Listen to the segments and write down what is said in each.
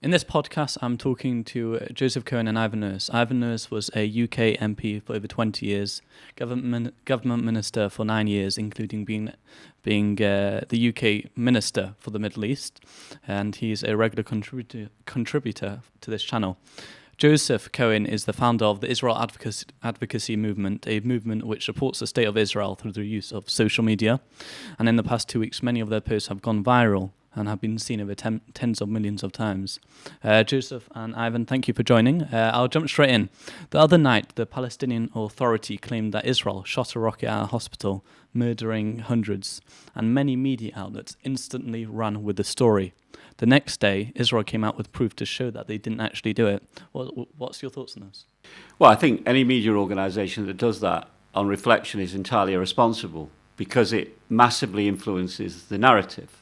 In this podcast, I'm talking to Joseph Cohen and Ivan Nurse. Ivan Nurse was a UK MP for over 20 years, government minister for 9 years, including being the UK minister for the Middle East, and he's a regular contributor to this channel. Joseph Cohen is the founder of the Israel Advocacy Movement, a movement which supports the state of Israel through the use of social media. And in the past 2 weeks, many of their posts have gone viral and have been seen over tens of millions of times. Joseph and Ivan, thank you for joining. I'll jump straight in. The other night, the Palestinian Authority claimed that Israel shot a rocket at a hospital, murdering hundreds, and many media outlets instantly ran with the story. The next day, Israel came out with proof to show that they didn't actually do it. What's your thoughts on this? Well, I think any media organisation that does that on reflection is entirely irresponsible because it massively influences the narrative.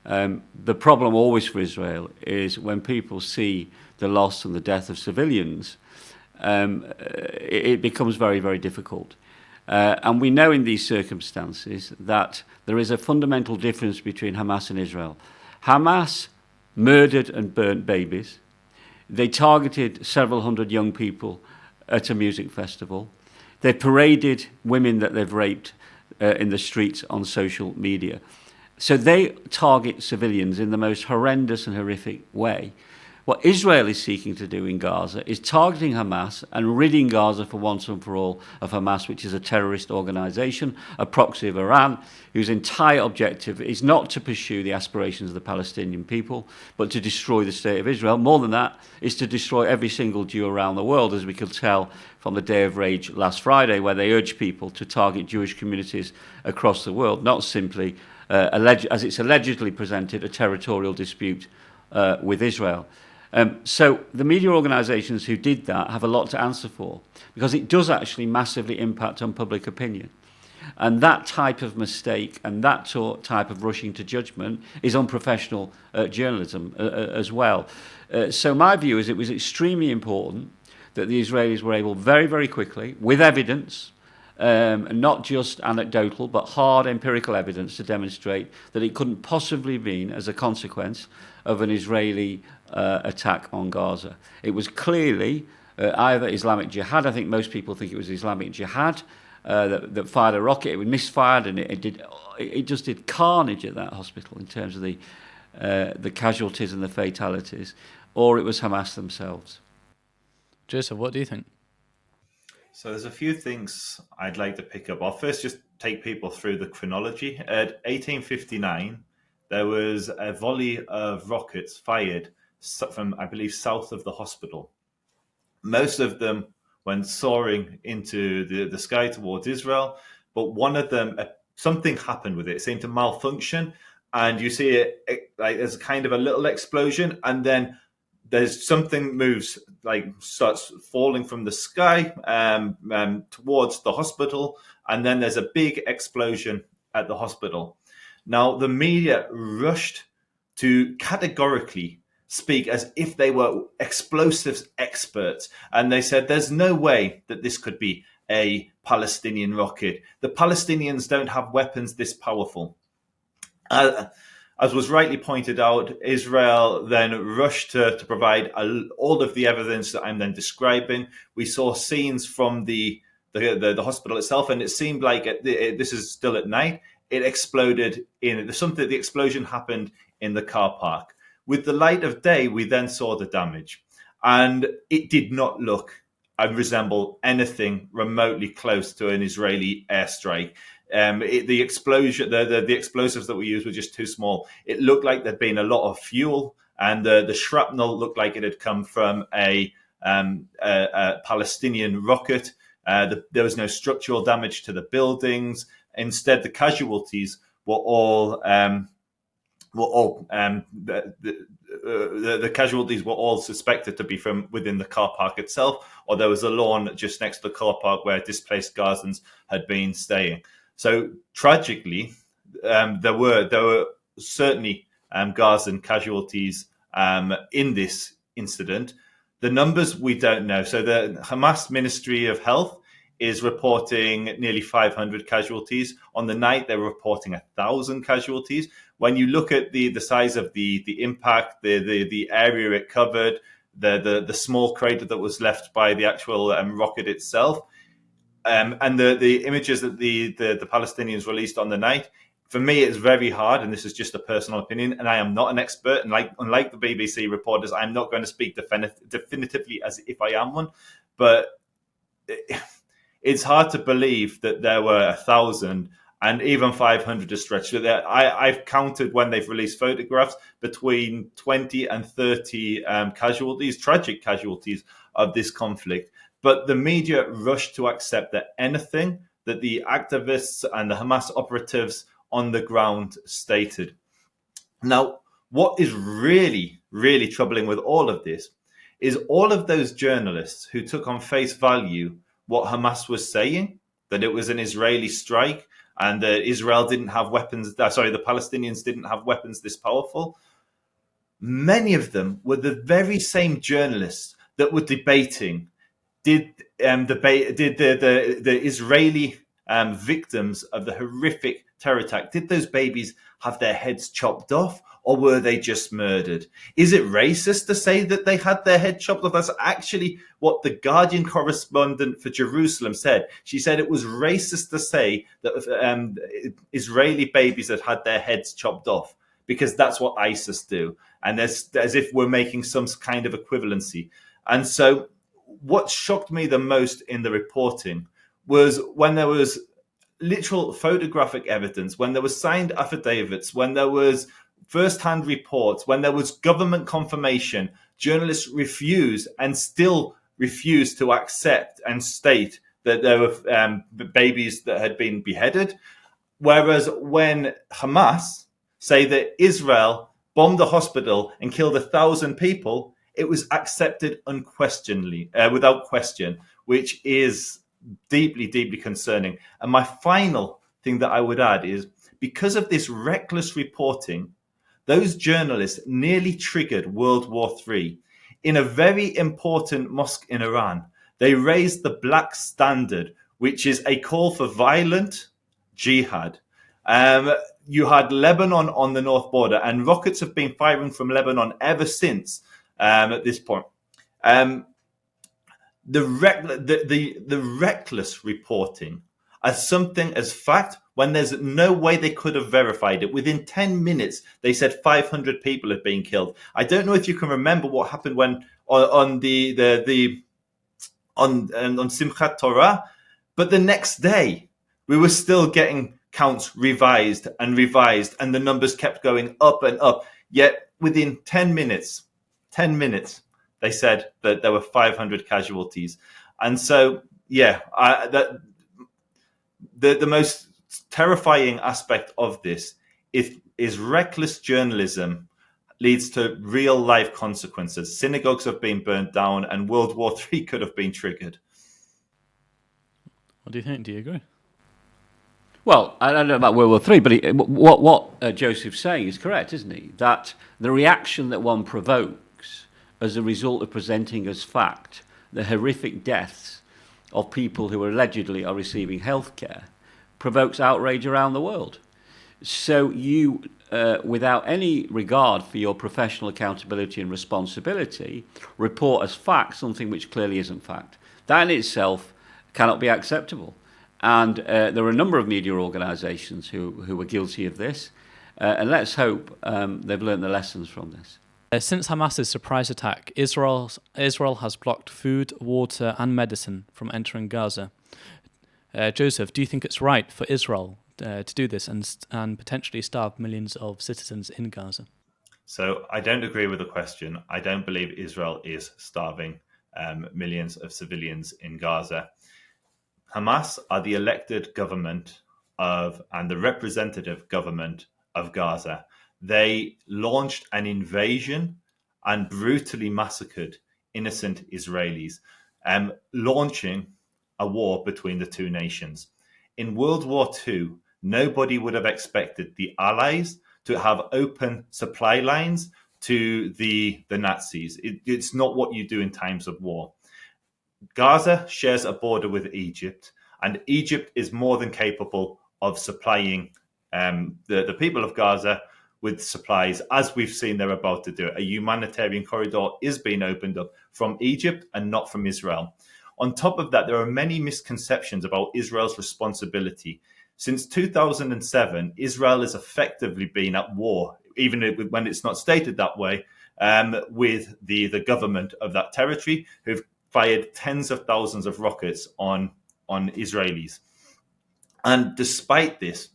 The problem always for Israel is when people see the loss and the death of civilians, it becomes very, very difficult. And we know in these circumstances that there is a fundamental difference between Hamas and Israel. Hamas murdered and burnt babies. They targeted several hundred young people at a music festival. They paraded women that they've raped in the streets on social media. So they target civilians in the most horrendous and horrific way. What Israel is seeking to do in Gaza is targeting Hamas and ridding Gaza for once and for all of Hamas, which is a terrorist organisation, a proxy of Iran, whose entire objective is not to pursue the aspirations of the Palestinian people, but to destroy the state of Israel. More than that, is to destroy every single Jew around the world, as we could tell from the Day of Rage last Friday, where they urged people to target Jewish communities across the world, not simply as it's allegedly presented, a territorial dispute with Israel. So the media organisations who did that have a lot to answer for, because it does actually massively impact on public opinion. And that type of mistake and that type of rushing to judgment is unprofessional journalism as well. So my view is it was extremely important that the Israelis were able very, very quickly, with evidence, not just anecdotal, but hard empirical evidence to demonstrate that it couldn't possibly have been as a consequence of an Israeli attack on Gaza. It was clearly either Islamic Jihad. I think most people think it was Islamic Jihad that fired a rocket. It was misfired, and it just did carnage at that hospital in terms of the casualties and the fatalities, or it was Hamas themselves. Joseph, what do you think? So there's a few things I'd like to pick up. I'll first just take people through the chronology. At 1859, there was a volley of rockets fired from, I believe, south of the hospital. Most of them went soaring into the sky towards Israel, but one of them, something happened with it. It seemed to malfunction, and you see it like there's kind of a little explosion, and then there's something moves, like starts falling from the sky towards the hospital, and then there's a big explosion at the hospital. Now, the media rushed to categorically speak as if they were explosives experts, and they said there's no way that this could be a Palestinian rocket. The Palestinians don't have weapons this powerful. As was rightly pointed out, Israel then rushed to provide all of the evidence that I'm then describing. We saw scenes from the hospital itself, and it seemed like this is still at night. It exploded the explosion happened in the car park. With the light of day, we then saw the damage, and it did not look and resemble anything remotely close to an Israeli airstrike. The explosion, the explosives that we used were just too small. It looked like there'd been a lot of fuel, and the shrapnel looked like it had come from a Palestinian rocket. There was no structural damage to the buildings. Instead, the casualties were all the casualties were all suspected to be from within the car park itself, or there was a lawn just next to the car park where displaced Gazans had been staying. So tragically, there were certainly Gazan casualties in this incident. The numbers we don't know. So the Hamas Ministry of Health is reporting nearly 500 casualties. On the night, they're reporting 1,000 casualties. when you look at the size of the impact, the area it covered, the small crater that was left by the actual rocket itself, and the images that the Palestinians released on the night, for me, it's very hard, and this is just a personal opinion, and I am not an expert, and unlike the BBC reporters, I'm not going to speak definitively as if I am one, but it's hard to believe that there were 1,000 and even 500 is stretched. I've counted when they've released photographs between 20 and 30 casualties, tragic casualties of this conflict. But the media rushed to accept that anything that the activists and the Hamas operatives on the ground stated. Now, what is really, really troubling with all of this is all of those journalists who took on face value what Hamas was saying, that it was an Israeli strike and that Israel didn't have weapons, the Palestinians didn't have weapons this powerful. Many of them were the very same journalists that were debating, did the Israeli victims of the horrific terror attack, did those babies have their heads chopped off, or were they just murdered? Is it racist to say that they had their head chopped off? That's actually what the Guardian correspondent for Jerusalem said. She said it was racist to say that Israeli babies had their heads chopped off, because that's what ISIS do. And as if we're making some kind of equivalency. And so what shocked me the most in the reporting was when there was literal photographic evidence, when there was signed affidavits, when there was first-hand reports, when there was government confirmation, journalists refused and still refuse to accept and state that there were babies that had been beheaded. Whereas when Hamas say that Israel bombed a hospital and killed 1,000 people, it was accepted unquestionably, without question, which is deeply, deeply concerning. And my final thing that I would add is, because of this reckless reporting, those journalists nearly triggered World War III. In a very important mosque in Iran, they raised the black standard, which is a call for violent jihad. You had Lebanon on the north border, and rockets have been firing from Lebanon ever since at this point. The reckless reporting as something as fact, when there's no way they could have verified it. Within 10 minutes, they said 500 people had been killed. I don't know if you can remember what happened when on Simchat Torah, but the next day we were still getting counts revised, and the numbers kept going up and up. Yet within 10 minutes, they said that there were 500 casualties. And so, the most terrifying aspect of this is reckless journalism leads to real life consequences. Synagogues have been burnt down, and World War III could have been triggered. What do you think? Do you agree? Well, I don't know about World War III, but what Joseph's saying is correct, isn't he? That the reaction that one provokes as a result of presenting as fact the horrific deaths of people who allegedly are receiving healthcare provokes outrage around the world. So you, without any regard for your professional accountability and responsibility, report as fact something which clearly isn't fact. That in itself cannot be acceptable. And there are a number of media organisations who were guilty of this. And let's hope they've learned the lessons from this. Since Hamas's surprise attack, Israel has blocked food, water and medicine from entering Gaza. Joseph, do you think it's right for Israel to do this and potentially starve millions of citizens in Gaza? So I don't agree with the question. I don't believe Israel is starving millions of civilians in Gaza. Hamas are the elected government and the representative government of Gaza. They launched an invasion and brutally massacred innocent Israelis, launching a war between the two nations. In World War II, nobody would have expected the Allies to have open supply lines to the Nazis. It's not what you do in times of war. Gaza shares a border with Egypt, and Egypt is more than capable of supplying the people of Gaza with supplies, as we've seen they're about to do. A humanitarian corridor is being opened up from Egypt and not from Israel. On top of that, there are many misconceptions about Israel's responsibility. Since 2007, Israel has effectively been at war, even when it's not stated that way, with the government of that territory, who've fired tens of thousands of rockets on Israelis. And despite this,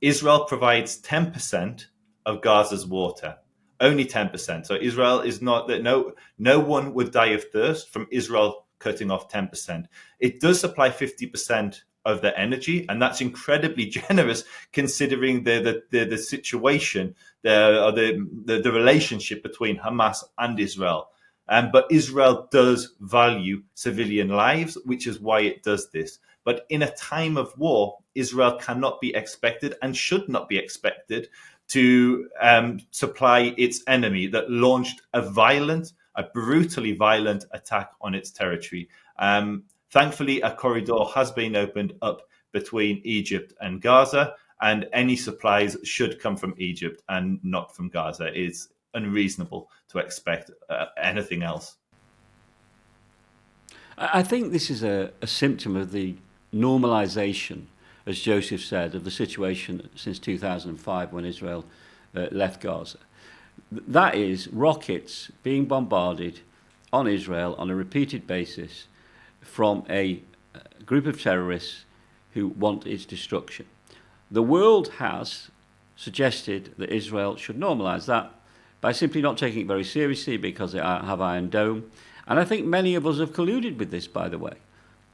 Israel provides 10% of Gaza's water, only 10%. So Israel is not that no one would die of thirst from Israel cutting off 10%. It does supply 50% of their energy, and that's incredibly generous considering the situation, the relationship between Hamas and Israel. But Israel does value civilian lives, which is why it does this. But in a time of war, Israel cannot be expected and should not be expected to supply its enemy that launched a brutally violent attack on its territory. Thankfully, a corridor has been opened up between Egypt and Gaza, and any supplies should come from Egypt and not from Gaza. It's unreasonable to expect anything else. I think this is a symptom of the normalization, as Joseph said, of the situation since 2005 when Israel left Gaza. That is rockets being bombarded on Israel on a repeated basis from a group of terrorists who want its destruction. The world has suggested that Israel should normalize that by simply not taking it very seriously because they have Iron Dome. And I think many of us have colluded with this, by the way.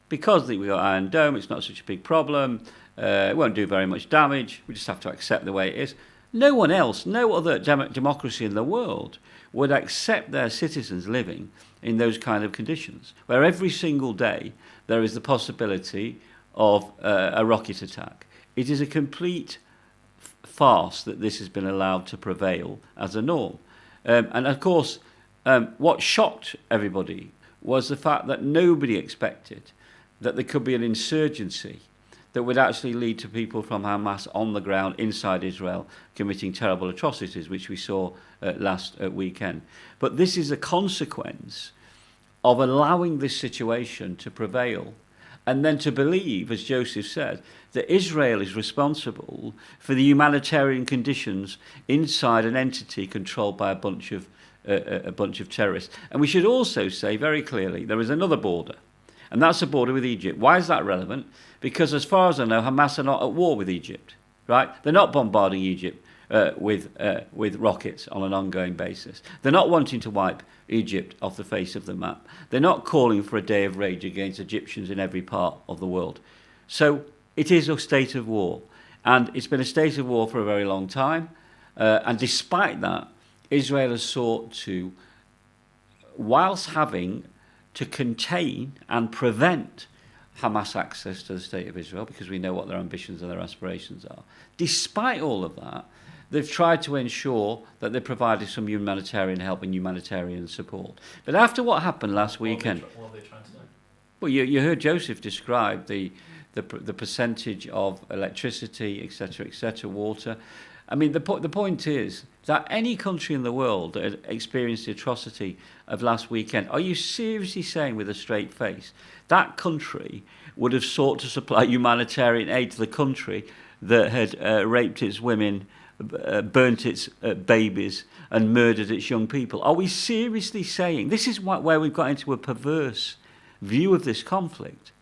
Because we got Iron Dome, it's not such a big problem. It won't do very much damage. We just have to accept the way it is. No one else, no other democracy in the world would accept their citizens living in those kind of conditions, where every single day there is the possibility of a rocket attack. It is a complete farce that this has been allowed to prevail as a norm. And of course, what shocked everybody was the fact that nobody expected that there could be an insurgency that would actually lead to people from Hamas on the ground inside Israel committing terrible atrocities, which we saw last weekend. But this is a consequence of allowing this situation to prevail, and then to believe, as Joseph said, that Israel is responsible for the humanitarian conditions inside an entity controlled by a bunch of terrorists. And we should also say very clearly there is another border, and that's the border with Egypt. Why is that relevant? Because as far as I know, Hamas are not at war with Egypt, right? They're not bombarding Egypt with rockets on an ongoing basis. They're not wanting to wipe Egypt off the face of the map. They're not calling for a day of rage against Egyptians in every part of the world. So it is a state of war, and it's been a state of war for a very long time. And despite that, Israel has sought to, whilst having to contain and prevent Hamas access to the state of Israel, because we know what their ambitions and their aspirations are. Despite all of that, they've tried to ensure that they provided some humanitarian help and humanitarian support. But after what happened last weekend, What are they trying to do? well, you heard Joseph describe the percentage of electricity, etc., water. I mean, the point is that any country in the world that had experienced the atrocity of last weekend, are you seriously saying with a straight face that country would have sought to supply humanitarian aid to the country that had raped its women, burnt its babies and murdered its young people? Are we seriously saying, this is where we've got into a perverse view of this conflict,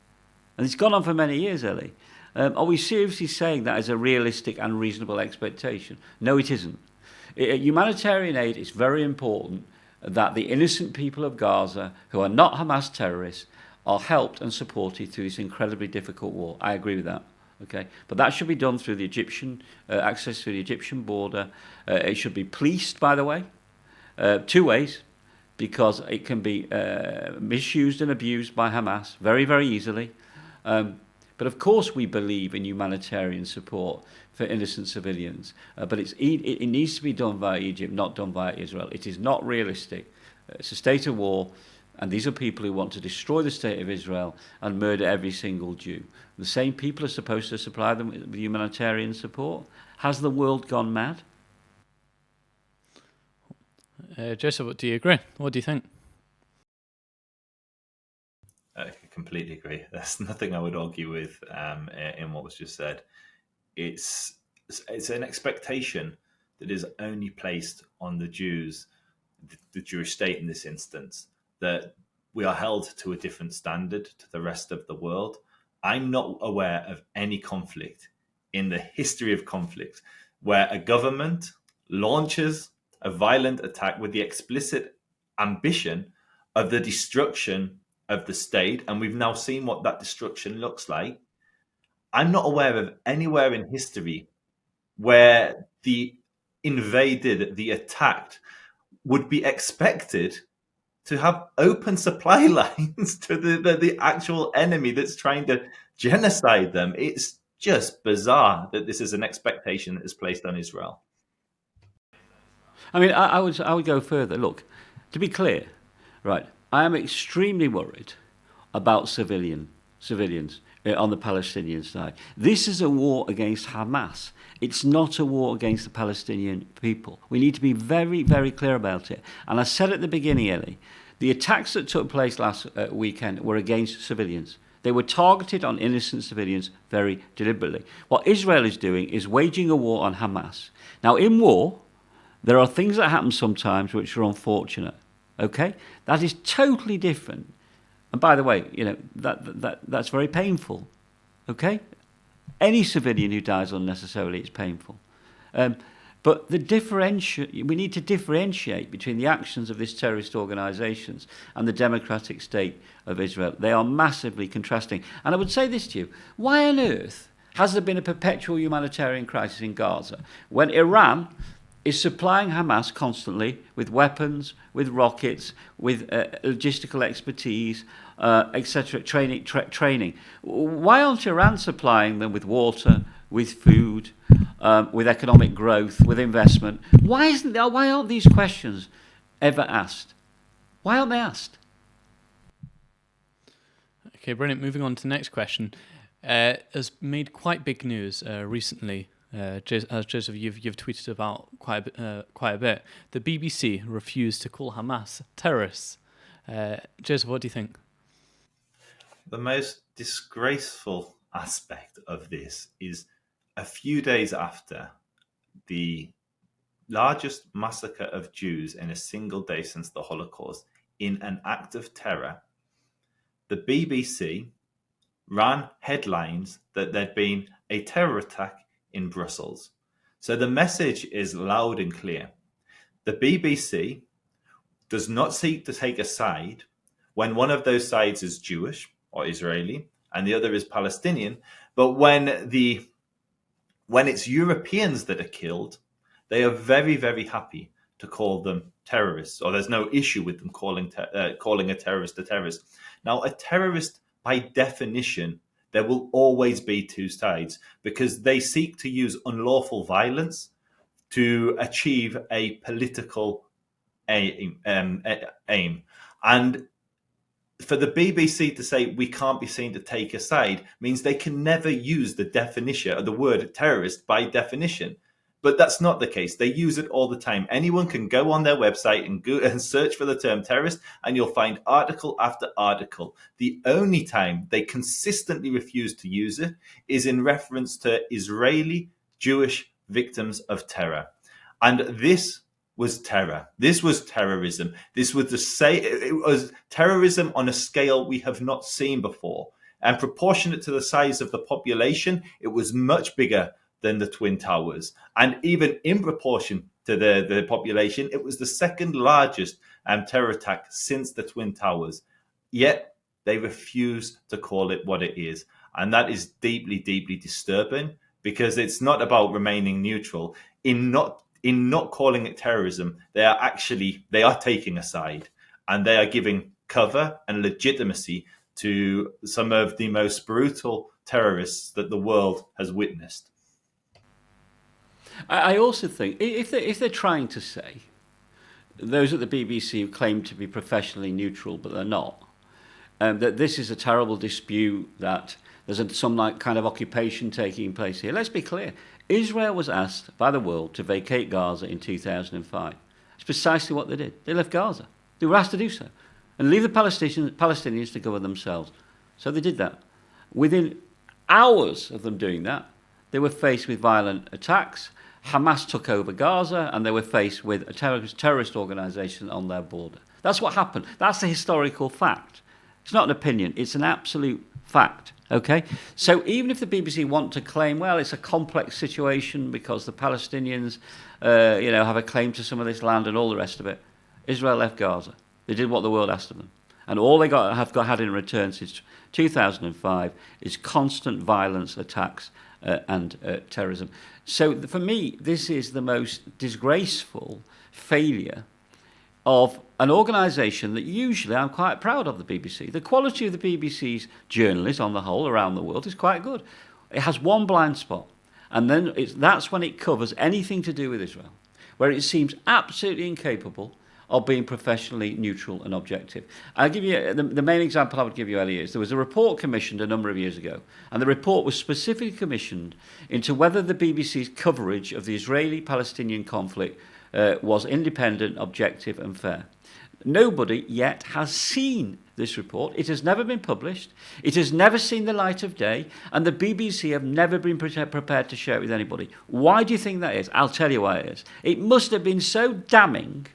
and it's gone on for many years, Ellie. Are we seriously saying that is a realistic and reasonable expectation? No, it isn't. Humanitarian aid is very important that the innocent people of Gaza, who are not Hamas terrorists, are helped and supported through this incredibly difficult war. I agree with that. Okay, but that should be done through the Egyptian access to the Egyptian border. It should be policed, by the way, two ways, because it can be misused and abused by Hamas very, very easily. But of course we believe in humanitarian support for innocent civilians. But it needs to be done via Egypt, not done via Israel. It is not realistic. It's a state of war, and these are people who want to destroy the state of Israel and murder every single Jew. The same people are supposed to supply them with humanitarian support. Has the world gone mad? Joseph, do you agree? What do you think? I completely agree. There's nothing I would argue with in what was just said. It's an expectation that is only placed on the Jews, the Jewish state in this instance, that we are held to a different standard to the rest of the world. I'm not aware of any conflict in the history of conflicts where a government launches a violent attack with the explicit ambition of the destruction of the state. And we've now seen what that destruction looks like. I'm not aware of anywhere in history where the invaded, the attacked, would be expected to have open supply lines to the actual enemy that's trying to genocide them. It's just bizarre that this is an expectation that is placed on Israel. I mean, I would go further. Look, to be clear, right, I am extremely worried about civilians on the Palestinian side. This is a war against Hamas. It's not a war against the Palestinian people. We need to be very, very clear about it. And I said at the beginning, Eli, the attacks that took place last weekend were against civilians. They were targeted on innocent civilians very deliberately. What Israel is doing is waging a war on Hamas. Now, in war, there are things that happen sometimes which are unfortunate. Okay? That is totally different. And by the way, that's very painful. Okay? Any civilian who dies unnecessarily is painful. But we need to differentiate between the actions of these terrorist organisations and the democratic state of Israel. They are massively contrasting. And I would say this to you: why on earth has there been a perpetual humanitarian crisis in Gaza when Iran is supplying Hamas constantly with weapons, with rockets, with logistical expertise, etc., training? Why aren't Iran supplying them with water, with food, with economic growth, with investment? Why aren't these questions ever asked? Why aren't they asked? Okay, brilliant. Moving on to the next question. Has made quite big news recently. As Joseph, you've tweeted about quite a bit. The BBC refused to call Hamas terrorists. Joseph, what do you think? The most disgraceful aspect of this is a few days after the largest massacre of Jews in a single day since the Holocaust, in an act of terror, the BBC ran headlines that there'd been a terror attack in Brussels. So the message is loud and clear. The BBC does not seek to take a side when one of those sides is Jewish or Israeli and the other is Palestinian, but when it's Europeans that are killed, they are very, very happy to call them terrorists, or there's no issue with them calling a terrorist a terrorist. Now, a terrorist, by definition, there will always be two sides because they seek to use unlawful violence to achieve a political aim. And for the BBC to say we can't be seen to take a side means they can never use the definition of the word terrorist by definition. But that's not the case. They use it all the time. Anyone can go on their website and search for the term terrorist, and you'll find article after article. The only time they consistently refuse to use it is in reference to Israeli Jewish victims of terror. And this was terror. This was terrorism. This was it was terrorism on a scale we have not seen before. And proportionate to the size of the population, it was much bigger than the Twin Towers. And even in proportion to the population, it was the second largest terror attack since the Twin Towers. Yet they refuse to call it what it is. And that is deeply, deeply disturbing because it's not about remaining neutral. In not calling it terrorism, they are taking a side and they are giving cover and legitimacy to some of the most brutal terrorists that the world has witnessed. I also think if they're trying to say, those at the BBC who claim to be professionally neutral but they're not, that this is a terrible dispute, that there's some kind of occupation taking place here. Let's be clear. Israel was asked by the world to vacate Gaza in 2005. It's It's precisely what they did. They left Gaza. They were asked to do so. And leave the Palestinians to govern themselves. So they did that. Within hours of them doing that, they were faced with violent attacks. Hamas took over Gaza, and they were faced with a terrorist organisation on their border. That's what happened. That's a historical fact. It's not an opinion. It's an absolute fact. Okay? So even if the BBC want to claim, well, it's a complex situation because the Palestinians, have a claim to some of this land and all the rest of it, Israel left Gaza. They did what the world asked of them. And all they had in return since 2005 is constant violence, attacks, and terrorism. So for me, this is the most disgraceful failure of an organisation that usually I'm quite proud of, the BBC. The quality of the BBC's journalists on the whole around the world is quite good. It has one blind spot, and then that's when it covers anything to do with Israel, where it seems absolutely incapable of being professionally neutral and objective. I'll give you the main example I would give you, Ellie, is there was a report commissioned a number of years ago, and the report was specifically commissioned into whether the BBC's coverage of the Israeli-Palestinian conflict was independent, objective and fair. Nobody yet has seen this report. It has never been published. It has never seen the light of day, and the BBC have never been prepared to share it with anybody. Why do you think that is? I'll tell you why it is. It must have been so damning,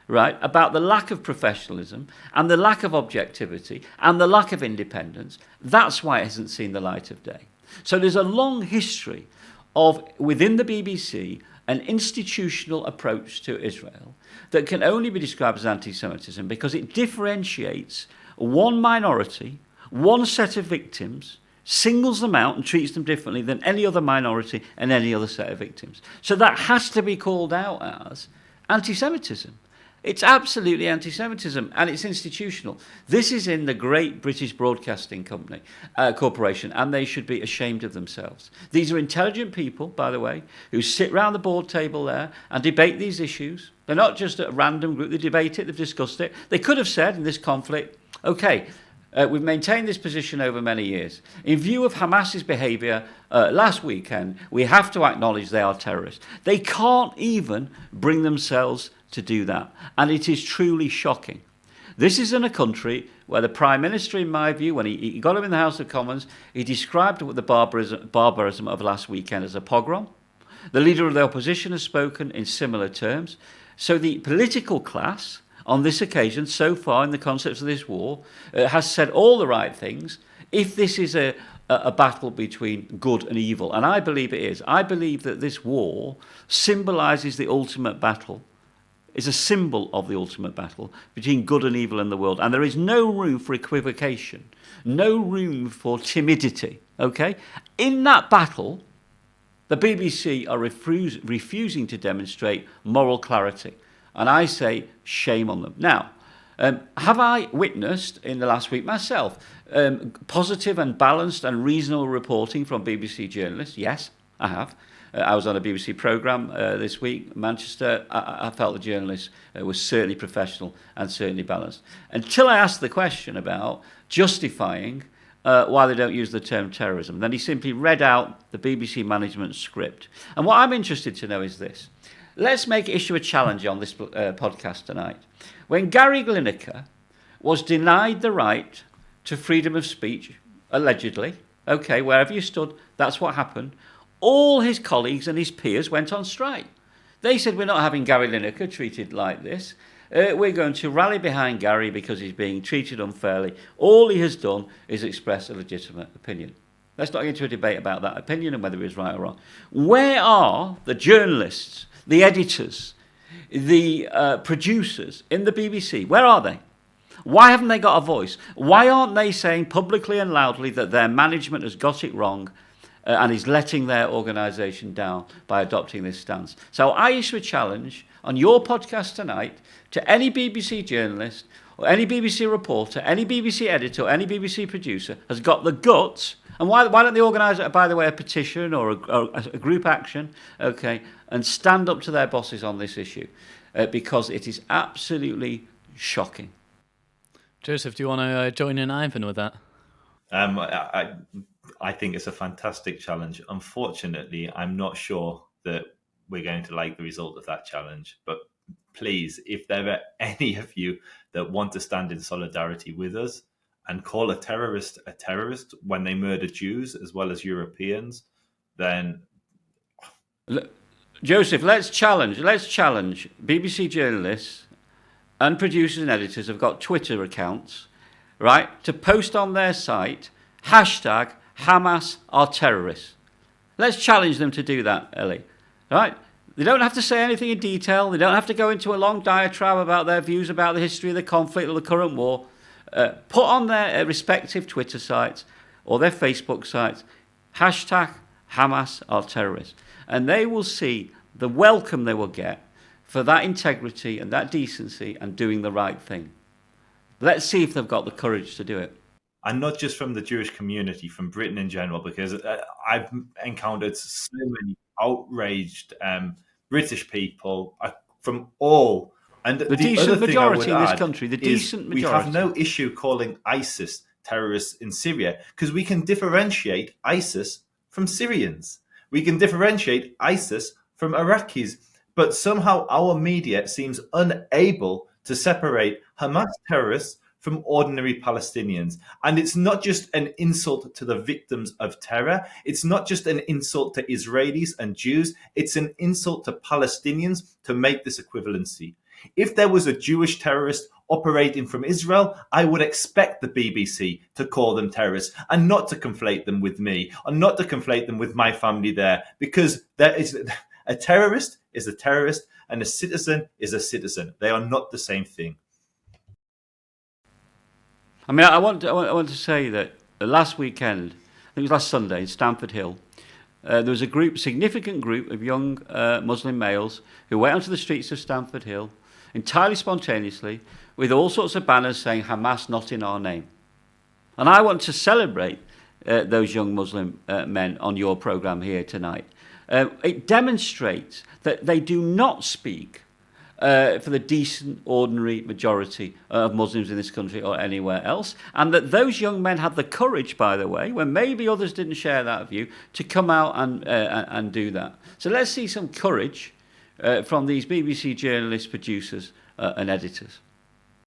right, about the lack of professionalism and the lack of objectivity and the lack of independence. That's why it hasn't seen the light of day. So there's a long history of, within the BBC, an institutional approach to Israel that can only be described as anti-Semitism because it differentiates one minority, one set of victims, singles them out and treats them differently than any other minority and any other set of victims. So that has to be called out as anti-Semitism. It's absolutely anti-Semitism, and it's institutional. This is in the great British Broadcasting Corporation, and they should be ashamed of themselves. These are intelligent people, by the way, who sit round the board table there and debate these issues. They're not just a random group. They debate it. They've discussed it. They could have said in this conflict, okay, we've maintained this position over many years. In view of Hamas's behaviour last weekend, we have to acknowledge they are terrorists. They can't even bring themselves to do that. And it is truly shocking. This is in a country where the Prime Minister, in my view, when he got him in the House of Commons, he described the barbarism of last weekend as a pogrom. The Leader of the Opposition has spoken in similar terms. So the political class, on this occasion, so far in the concepts of this war, has said all the right things. If this is a battle between good and evil, and I believe it is, I believe that this war symbolises the ultimate battle, is a symbol of the ultimate battle between good and evil in the world. And there is no room for equivocation, no room for timidity, okay? In that battle, the BBC are refusing to demonstrate moral clarity. And I say, shame on them. Now, have I witnessed in the last week myself positive and balanced and reasonable reporting from BBC journalists? Yes, I have. I was on a BBC programme this week, Manchester. I felt the journalist was certainly professional and certainly balanced. Until I asked the question about justifying why they don't use the term terrorism. Then he simply read out the BBC management script. And what I'm interested to know is this. Let's issue a challenge on this podcast tonight. When Gary Lineker was denied the right to freedom of speech, allegedly, okay, wherever you stood, that's what happened, all his colleagues and his peers went on strike. They said, we're not having Gary Lineker treated like this. We're going to rally behind Gary because he's being treated unfairly. All he has done is express a legitimate opinion. Let's not get into a debate about that opinion and whether he was right or wrong. Where are the journalists, the editors, the producers in the BBC? Where are they? Why haven't they got a voice? Why aren't they saying publicly and loudly that their management has got it wrong and is letting their organisation down by adopting this stance? So I issue a challenge on your podcast tonight to any BBC journalist or any BBC reporter, any BBC editor, or any BBC producer has got the guts. And why don't they organise, by the way, a petition or a group action, okay, and stand up to their bosses on this issue? Because it is absolutely shocking. Joseph, do you want to join in Ivan with that? I think it's a fantastic challenge. Unfortunately, I'm not sure that we're going to like the result of that challenge. But please, if there are any of you that want to stand in solidarity with us and call a terrorist when they murder Jews as well as Europeans, then Joseph, let's challenge BBC journalists and producers and editors have got Twitter accounts, right, to post on their site hashtag Hamas are terrorists. Let's challenge them to do that, Ellie. Right? They don't have to say anything in detail. They don't have to go into a long diatribe about their views about the history of the conflict or the current war. Put on their respective Twitter sites or their Facebook sites hashtag Hamas are terrorists. And they will see the welcome they will get for that integrity and that decency and doing the right thing. Let's see if they've got the courage to do it. And not just from the Jewish community, from Britain in general, because I've encountered so many outraged British people from all. And the decent majority in this country, the decent majority. We have no issue calling ISIS terrorists in Syria because we can differentiate ISIS from Syrians. We can differentiate ISIS from Iraqis. But somehow our media seems unable to separate Hamas terrorists from ordinary Palestinians. And it's not just an insult to the victims of terror. It's not just an insult to Israelis and Jews. It's an insult to Palestinians to make this equivalency. If there was a Jewish terrorist operating from Israel, I would expect the BBC to call them terrorists and not to conflate them with me or not to conflate them with my family there, because there is a terrorist is a terrorist and a citizen is a citizen. They are not the same thing. I mean, I want to say that last weekend, I think it was last Sunday, in Stamford Hill, there was a significant group of young Muslim males who went onto the streets of Stamford Hill entirely spontaneously with all sorts of banners saying Hamas not in our name. And I want to celebrate those young Muslim men on your programme here tonight. It demonstrates that they do not speak for the decent, ordinary majority of Muslims in this country or anywhere else, and that those young men had the courage, by the way, when maybe others didn't share that view, to come out and do that. So let's see some courage from these BBC journalists, producers and editors.